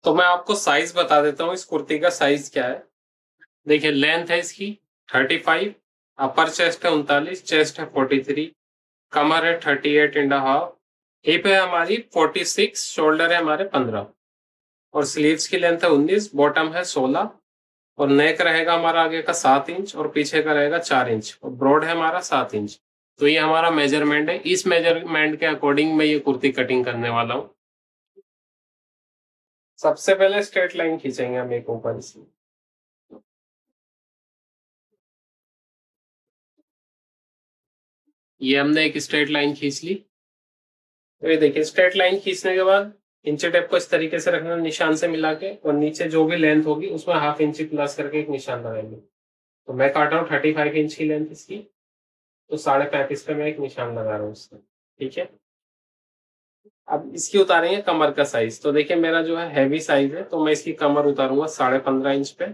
तो मैं आपको साइज बता देता हूँ इस कुर्ती का साइज क्या है। देखिए लेंथ है इसकी 35, अपर चेस्ट है 39, चेस्ट है 43, कमर है 38.5, हिप है हमारी 46, शोल्डर है हमारे 15 और स्लीव्स की लेंथ है 19, बॉटम है 16 और नेक रहेगा हमारा आगे का 7 इंच और पीछे का रहेगा 4 इंच और ब्रॉड है हमारा 7 इंच। तो ये हमारा मेजरमेंट है, इस मेजरमेंट के अकॉर्डिंग मैं ये कुर्ती कटिंग करने वाला हूँ। सबसे पहले स्ट्रेट लाइन खींचेंगे हम एक ऊपर से। ये हमने एक स्ट्रेट लाइन खींच ली। तो ये देखिए स्ट्रेट लाइन खींचने के बाद इंची टेप को इस तरीके से रखना निशान से मिला के और नीचे जो भी लेंथ होगी उसमें हाफ इंची प्लस करके एक निशान लगाएंगे। तो मैं काट रहा हूँ 35 इंच की लेंथ इसकी, तो 35.5 पे मैं एक निशान लगा रहा हूँ उसका। ठीक है, अब इसकी उतारेंगे कमर का साइज। तो देखिए मेरा जो है हैवी साइज है, तो मैं इसकी कमर उतारूंगा 15.5 इंच पे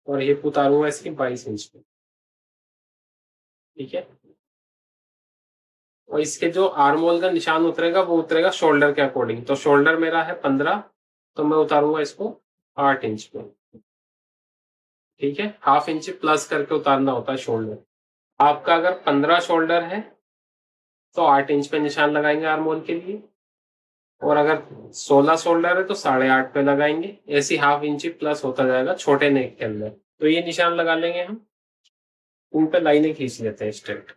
और हिप उतारूंगा इसकी 22 इंच पे। ठीक है, और इसके जो आर्म होल का निशान उतरेगा वो उतरेगा शोल्डर के अकॉर्डिंग। तो शोल्डर मेरा है 15, तो मैं उतारूंगा इसको 8 इंच पे। ठीक है, हाफ इंच प्लस करके उतारना होता है शोल्डर। आपका अगर 15 शोल्डर है तो 8 इंच पे निशान लगाएंगे आर्म होल के लिए, और अगर 16 शोल्डर है तो 8.5 पे लगाएंगे। ऐसी हाफ इंच प्लस होता जाएगा छोटे नेक के अंदर। तो ये निशान लगा लेंगे हम, उन पे लाइनें खींच लेते हैं स्ट्रेट।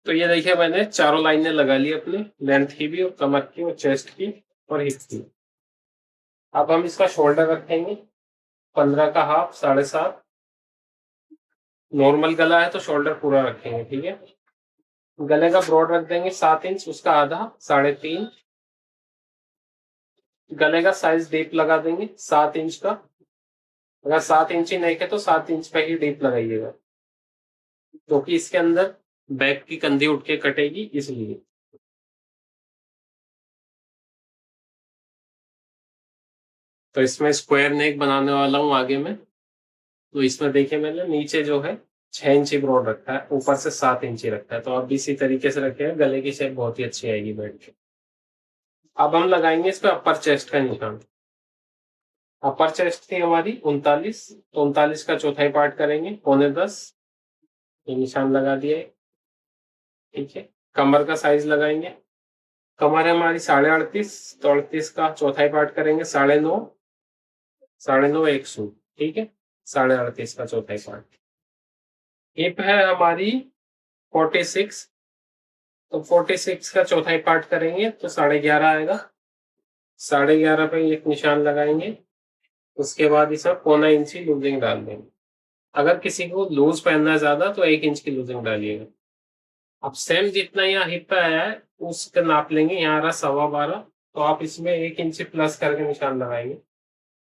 तो ये देखिए मैंने चारों लाइनें लगा ली अपनी, लेंथ की भी और कमर की और चेस्ट की और हिप की। अब हम इसका शोल्डर रखेंगे 15 का हाफ 7.5। नॉर्मल गला है तो शोल्डर पूरा रखेंगे। ठीक है, गले का ब्रॉड रख देंगे 7 इंच, उसका आधा 3.5। गले का साइज डीप लगा देंगे 7 इंच का। अगर 7 इंच ही नहीं है तो 7 इंच पे ही डीप लगाइएगा, क्योंकि इसके अंदर बैक की कंधी उठ के कटेगी इसलिए। तो इसमें स्क्वायर नेक बनाने वाला हूँ आगे में। तो इसमें देखिए मैंने नीचे जो है 6 इंची ब्रॉड रखा है, ऊपर से 7 इंची रखा है। तो आप भी इसी तरीके से रखें, गले की शेप बहुत ही अच्छी आएगी बैठ के। अब हम लगाएंगे इस पे अपर चेस्ट का निशान। अपर चेस्ट थी हमारी 39, तो 39 का चौथाई पार्ट करेंगे 9.25। ये निशान लगा दिया है। ठीक है, कमर का साइज लगाएंगे। कमर है हमारी 38.5, तो 38 का चौथाई पार्ट करेंगे 9.5। 9.5 एक सू। ठीक है, 38.5 का चौथाई पार्ट। हिप है हमारी 46, तो 46 का चौथाई पार्ट करेंगे तो 11.5 आएगा। 11.5 पे एक निशान लगाएंगे। उसके बाद इसमें 0.25 लूजिंग डाल देंगे। अगर किसी को लूज पहनना है ज्यादा तो 1 इंच की लूजिंग डालिएगा। अब सेम जितना यहाँ हिप पे आया है उसका नाप लेंगे। यहाँ आ रहा 12.25, तो आप इसमें 1 इंच प्लस करके निशान लगाएंगे,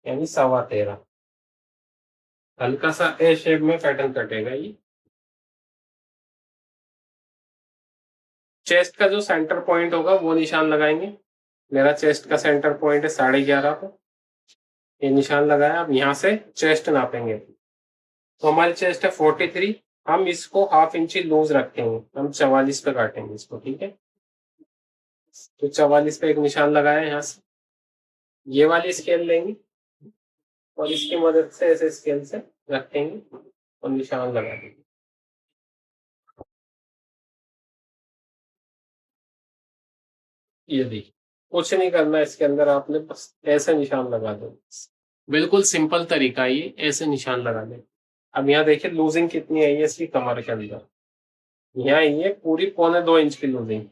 यानी 13.25। हल्का सा ए शेप में पैटर्न कटेगा ये। चेस्ट का जो सेंटर पॉइंट होगा वो निशान लगाएंगे। मेरा चेस्ट का सेंटर पॉइंट है 11.5 पे। ये निशान लगाया। अब यहाँ से चेस्ट नापेंगे। तो हमारी चेस्ट है 43, हम इसको हाफ इंची लूज रखेंगे, हम 44 पे काटेंगे इसको। ठीक है, तो 44 पे एक निशान लगाया यहाँ से। ये वाली स्केल लेंगे और इसकी मदद से ऐसे स्केल से रखेंगे और निशान लगा देंगे। ये देखिए, कुछ नहीं करना इसके अंदर, आपने बस ऐसे निशान लगा दो। बिल्कुल सिंपल तरीका है ये, ऐसे निशान लगा दे। अब यहाँ देखिए लूजिंग कितनी आई है इसकी कमर के अंदर। यहाँ ये पूरी 1.25 इंच की लूजिंग,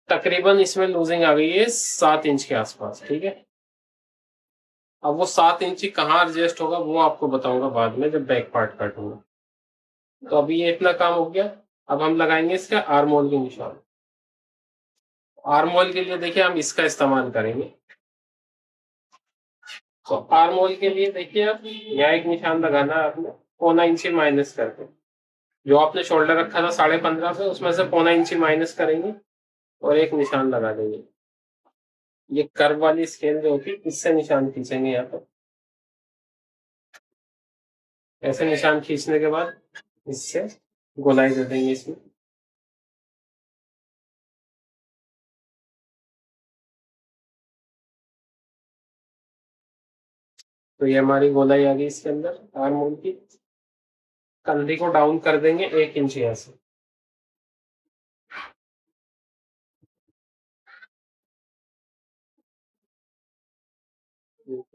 तकरीबन इसमें लूजिंग आ गई है 7 इंच के आसपास। ठीक है, अब वो 7 इंची कहाँ एडजस्ट होगा वो आपको बताऊंगा बाद में जब बैक पार्ट काटूंगा। तो अभी ये इतना काम हो गया। अब हम लगाएंगे इसका आर्म होल की निशान। आर्म होल के लिए देखिए हम इसका इस्तेमाल करेंगे। तो आर्म होल के लिए देखिए आप यहाँ एक निशान लगाना है आपने 0.25 इंची माइनस करके। जो आपने शोल्डर रखा था 15.5 पे, उसमें से 0.25 इंची माइनस करेंगे और एक निशान लगा देंगे। ये कर्व वाली स्केल जो होती है इससे निशान खींचेंगे यहाँ पर। ऐसे निशान खींचने के बाद इससे गोलाई दे देंगे इसमें। तो ये हमारी गोलाई आ गई इसके अंदर आर्म होल की। कंधे को डाउन कर देंगे 1 इंच यहाँ से।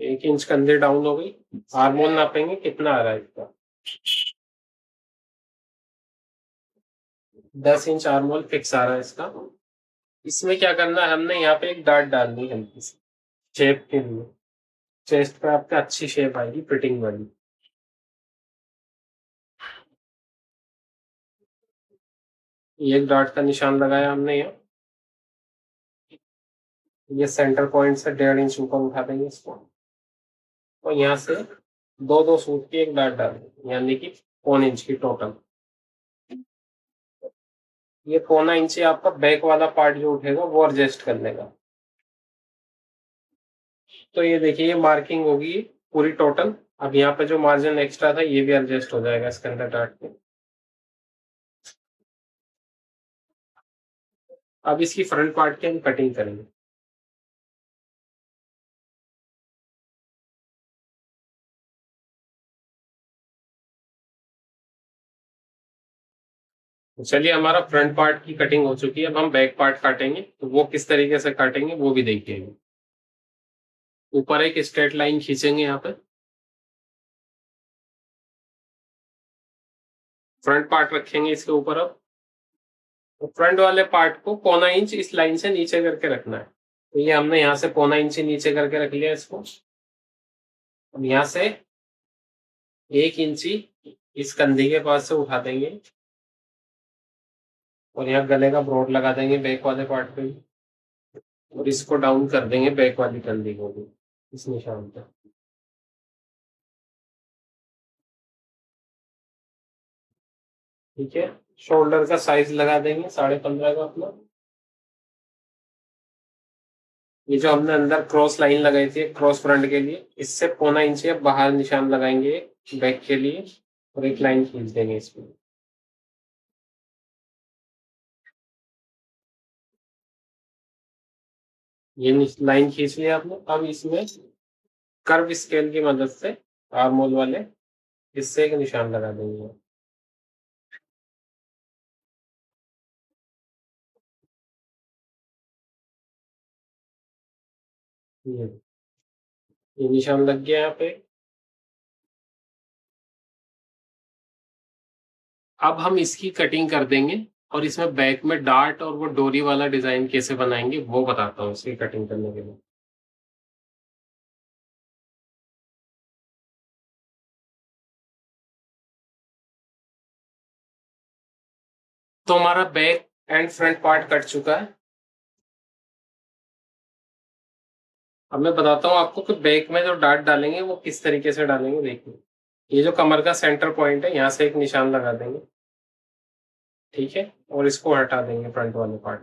1 इंच कंधे डाउन हो गई। आर्म होल नापेंगे कितना आ रहा है इसका। 10 इंच आर्म होल फिक्स आ रहा है इसका। इसमें क्या करना है, हमने यहाँ पे एक डार्ट डालनी है हल्की सी शेप के लिए। चेस्ट पे आपका अच्छी शेप आएगी फिटिंग वाली। ये एक डार्ट का निशान लगाया हमने यहाँ। ये सेंटर पॉइंट से 1.5 इंच ऊपर उठा देंगे इसको। और यहाँ से दो दो सूट की एक डार्ट डाल देंगे, यानी कि 1 इंच की टोटल। ये 1.25 इंच आपका बैक वाला पार्ट जो उठेगा वो एडजस्ट कर लेगा। तो ये देखिए ये मार्किंग होगी पूरी टोटल। अब यहाँ पे जो मार्जिन एक्स्ट्रा था ये भी एडजस्ट हो जाएगा इसके अंदर डार्ट के। अब इसकी फ्रंट पार्ट की हम कटिंग करेंगे। तो चलिए हमारा फ्रंट पार्ट की कटिंग हो चुकी है। अब हम बैक पार्ट काटेंगे, तो वो किस तरीके से काटेंगे वो भी देखिएगा। ऊपर एक स्ट्रेट लाइन खींचेंगे यहाँ पे। फ्रंट पार्ट रखेंगे इसके ऊपर। अब तो फ्रंट वाले पार्ट को 1.25 इंच इस लाइन से नीचे करके रखना है। तो ये हमने यहाँ से 1.25 इंच नीचे करके रख लिया इसको। अब यहाँ से 1 इंची इस कंधे के पास से उठा देंगे और यहाँ गले का ब्रोड लगा देंगे बैक वाले पार्ट पे भी। और इसको डाउन कर देंगे बैक वाली कंधे को भी इस निशान पे। ठीक है, शोल्डर का साइज लगा देंगे 15.5 का अपना। ये जो हमने अंदर क्रॉस लाइन लगाई थी क्रॉस फ्रंट के लिए, इससे 1.25 इंच अब बाहर निशान लगाएंगे बैक के लिए और एक लाइन खींच देंगे इसमें। ये लाइन खींच लिया आपने। अब इसमें कर्व स्केल की मदद से आर्म होल वाले इससे एक निशान लगा देंगे। ये निशान लग गया यहाँ पे। अब हम इसकी कटिंग कर देंगे और इसमें बैक में डार्ट और वो डोरी वाला डिजाइन कैसे बनाएंगे वो बताता हूँ इसकी कटिंग करने के लिए। तो हमारा back and front part cut चुका है। अब मैं बताता हूँ आपको कि बैक में जो डार्ट डालेंगे वो किस तरीके से डालेंगे। देखिए ये जो कमर का सेंटर पॉइंट है यहाँ से एक निशान लगा देंगे। ठीक है, और इसको हटा देंगे फ्रंट वाले पार्ट।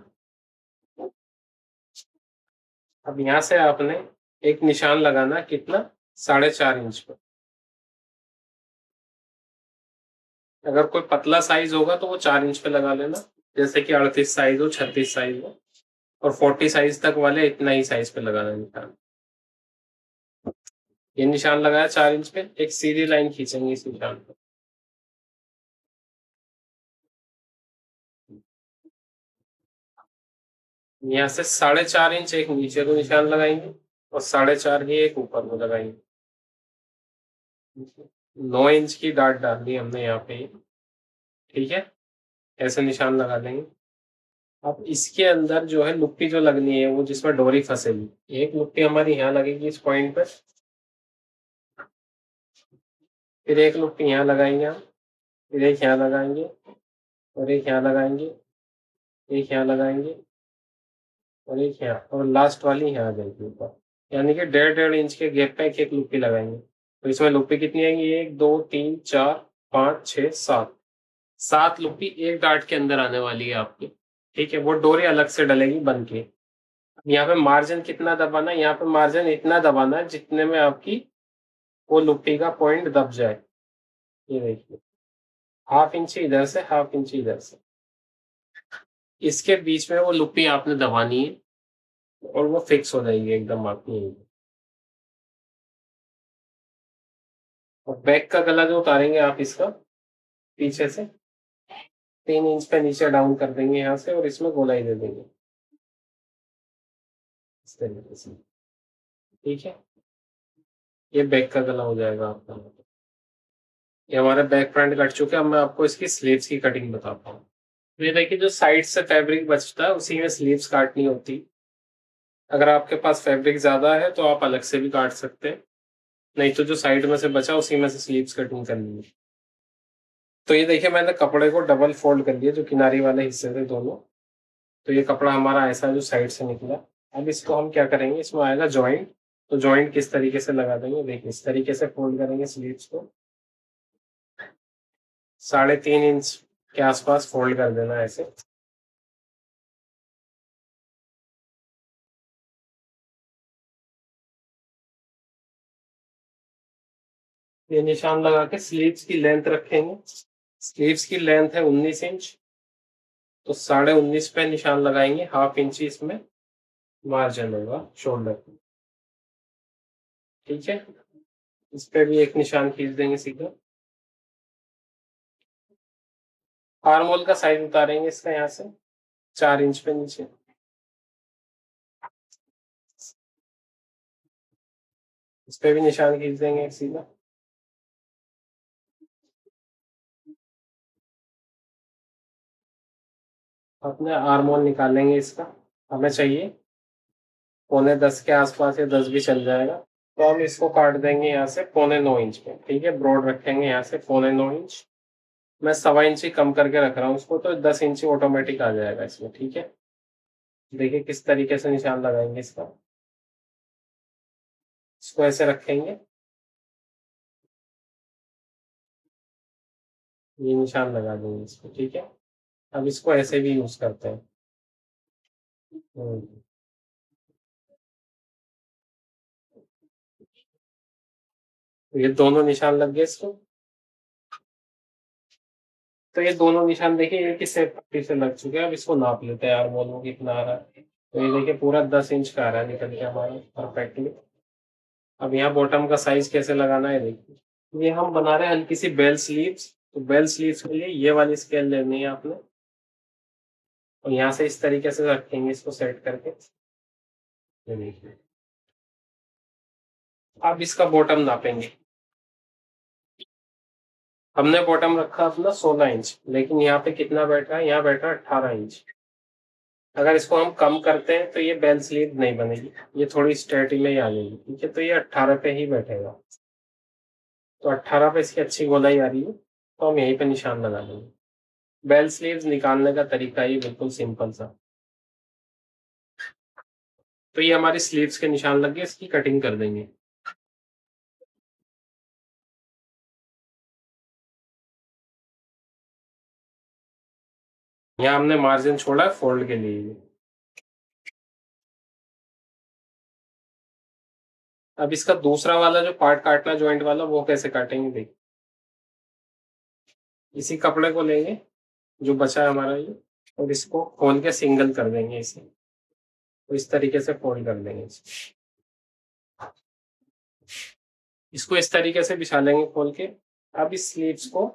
अब यहाँ से आपने एक निशान लगाना कितना, 4.5 इंच पर। अगर कोई पतला साइज होगा तो वो 4 इंच पे लगा लेना, जैसे कि 38 साइज हो, 36 साइज हो। और 40 साइज तक वाले इतना ही साइज पे लगाना निशान। ये निशान लगाया 4 इंच पे, एक सीधी लाइन खींचेंगे इस निशान पे। यहाँ से 4.5 इंच एक नीचे को निशान लगाएंगे और 4.5 ही एक ऊपर को लगाएंगे। 9 इंच की डाट डाल दी हमने यहाँ पे। ठीक है, ऐसे निशान लगा देंगे। अब इसके अंदर जो है लुप्पी जो लगनी है वो जिसमें डोरी फंसेगी, एक लुप्पी हमारी यहाँ लगेगी इस पॉइंट पे। फिर एक लुप्पी यहाँ लगाएंगे हम। फिर एक यहाँ लगाएंगे और एक यहाँ लगाएंगे, एक यहाँ लगाएंगे और एक यहाँ, और लास्ट वाली यहाँ आ जाएगी ऊपर। यानी कि 1.5 1.5 इंच के गैप पे एक एक लुप्पी लगाएंगे। तो इसमें लुप्पी कितनी आएंगी, 1 2 3 4 5 6 7। 7 लुप्पी एक डार्ट के अंदर आने वाली है आपकी। ठीक है, वो डोरी अलग से डलेगी बन के। यहाँ पे मार्जिन कितना दबाना है, यहाँ पे मार्जिन इतना दबाना है जितने में आपकी वो लुप्पी का पॉइंट दब जाए। ये देखिए, हाफ इंची इधर से, हाफ इंची इधर से, इसके बीच में वो लुप्पी आपने दबानी है और वो फिक्स हो जाएगी एकदम आपकी। और बैक का गला जो उतारेंगे आप इसका पीछे से 3 इंच पे नीचे डाउन कर देंगे यहाँ से और इसमें गोलाई दे देंगे इस तरीके से। ठीक है, ये बैक का गला हो जाएगा आपका। ये हमारे बैक फ्रंट कट चुके हैं। अब मैं आपको इसकी स्लीव्स की कटिंग बताता हूँ। ये देखिए, जो साइड से फैब्रिक बचता है उसी में स्लीव्स काटनी होती। अगर आपके पास फैब्रिक ज्यादा है तो आप अलग से भी काट सकते हैं, नहीं तो जो साइड में से बचा उसी में से स्लीव्स कटिंग करनी है। तो ये देखिए, मैंने कपड़े को डबल फोल्ड कर लिया, जो किनारी वाले हिस्से थे दोनों। तो ये कपड़ा हमारा ऐसा जो साइड से निकला। अब इसको हम क्या करेंगे, इसमें आएगा जॉइंट। तो जॉइंट किस तरीके से लगा देंगे, देखिए इस तरीके से फोल्ड करेंगे स्लीव्स को। 3.5 इंच के आसपास फोल्ड कर देना है ऐसे। ये निशान लगा के स्लीव्स की लेंथ रखेंगे। स्लीव्स की लेंथ है 19 इंच। तो 19.5 पे निशान लगाएंगे, हाफ इंच इसमें मार्जिन होगा शोल्डर। ठीक है, इस पे भी एक निशान खींच देंगे सीधा। आर्म होल का साइज उतारेंगे इसका यहाँ से 4 इंच पे नीचे। इस पे भी निशान खींच देंगे एक सीधा। अपने आर्म होल निकालेंगे इसका। हमें चाहिए 9.75 के आसपास, या 10 भी चल जाएगा। तो हम इसको काट देंगे यहाँ से 9.25 इंच पे। ठीक है, ब्रॉड रखेंगे यहाँ से 9.25 इंच। मैं 1.25 इंच ही कम करके रख रहा हूँ उसको, तो 10 इंच ऑटोमेटिक आ जाएगा इसमें। ठीक है, देखिए किस तरीके से निशान लगाएंगे इसका। इसको ऐसे रखेंगे, ये निशान लगा देंगे इसको। ठीक है, अब इसको ऐसे भी यूज करते हैं। हम्म, तो ये दोनों निशान लग गए इसको। तो ये दोनों निशान देखिए एक ही सेप पट्टी से लग चुके हैं। अब इसको नाप लेते हैं यार, बोलो कितना आ रहा है। तो ये देखिए पूरा 10 इंच का आ रहा है निकल के हमारा परफेक्टली। अब यहाँ बॉटम का साइज कैसे लगाना है देखिए। ये हम बना रहे हैं हल्की सी बेल स्लीव्स। तो बेल स्लीव्स के लिए ये वाली स्केल लेनी है आपने, और यहाँ से इस तरीके से रखेंगे इसको सेट करके। ये देखिए, अब इसका बॉटम नापेंगे। हमने बॉटम रखा अपना 16 इंच, लेकिन यहाँ पे कितना बैठा है, यहाँ बैठा 18 इंच। अगर इसको हम कम करते हैं तो ये बेल स्लीव नहीं बनेगी, ये थोड़ी स्ट्रेटी में ही आ जाएगी। ठीक है, तो ये 18 पे ही बैठेगा। तो 18 पे इसकी अच्छी गोलाई आ रही है, तो हम यहीं पे निशान लगा देंगे। बेल स्लीव्स निकालने का तरीका ये बिल्कुल सिंपल सा। तो ये हमारी स्लीव्स के निशान लग गए, इसकी कटिंग कर देंगे। यहाँ हमने मार्जिन छोड़ा है फोल्ड के लिए। अब इसका दूसरा वाला जो पार्ट काटना जॉइंट वाला, वो कैसे काटेंगे देख। इसी कपड़े को लेंगे जो बचा है हमारा ये, और इसको खोल के सिंगल कर देंगे इसे। तो इस तरीके से फोल्ड कर देंगे इसे। इसको इस तरीके से बिछा लेंगे खोल के। अब इस स्लीव्स को,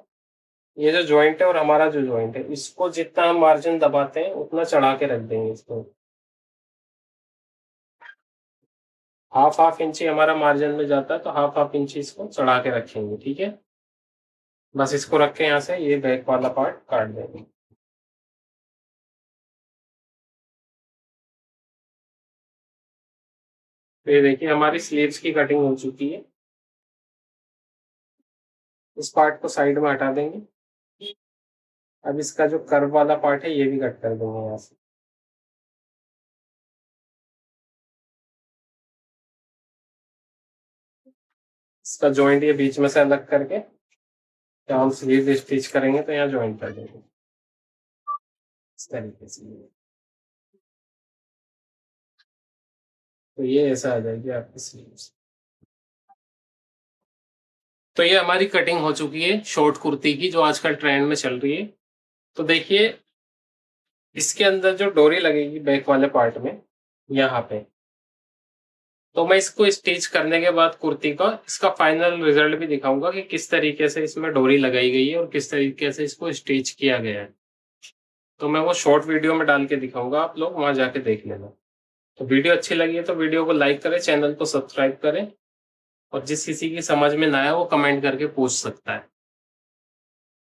ये जो जॉइंट है और हमारा जो जॉइंट है, इसको जितना हम मार्जिन दबाते हैं उतना चढ़ा के रख देंगे इसको। हाफ हाफ इंची हमारा मार्जिन में जाता है, तो हाफ हाफ इंची इसको चढ़ा के रखेंगे। ठीक है, बस इसको रख के यहाँ से ये बैक वाला पार्ट काट देंगे। तो ये देखिए हमारी स्लीव्स की कटिंग हो चुकी है। इस पार्ट को साइड में हटा देंगे। अब इसका जो कर्व वाला पार्ट है ये भी कट कर देंगे यहाँ से। इसका जॉइंट ये बीच में से अलग करके, जब हम स्लीव स्टिच करेंगे तो यहाँ जॉइंट कर देंगे इस तरीके से। तो ये ऐसा आ जाएगी आपकी स्लीव्स। तो ये हमारी कटिंग हो चुकी है शॉर्ट कुर्ती की, जो आजकल ट्रेंड में चल रही है। तो देखिए, इसके अंदर जो डोरी लगेगी बैक वाले पार्ट में, यहाँ पे, तो मैं इसको स्टिच करने के बाद कुर्ती का इसका फाइनल रिजल्ट भी दिखाऊंगा कि किस तरीके से इसमें डोरी लगाई गई है और किस तरीके से इसको स्टिच किया गया है। तो मैं वो शॉर्ट वीडियो में डाल के दिखाऊंगा, आप लोग वहां जाके देख लेना। तो वीडियो अच्छी लगी है तो वीडियो को लाइक करें, चैनल को सब्सक्राइब करें, और जिस किसी की समझ में ना आए वो कमेंट करके पूछ सकता है।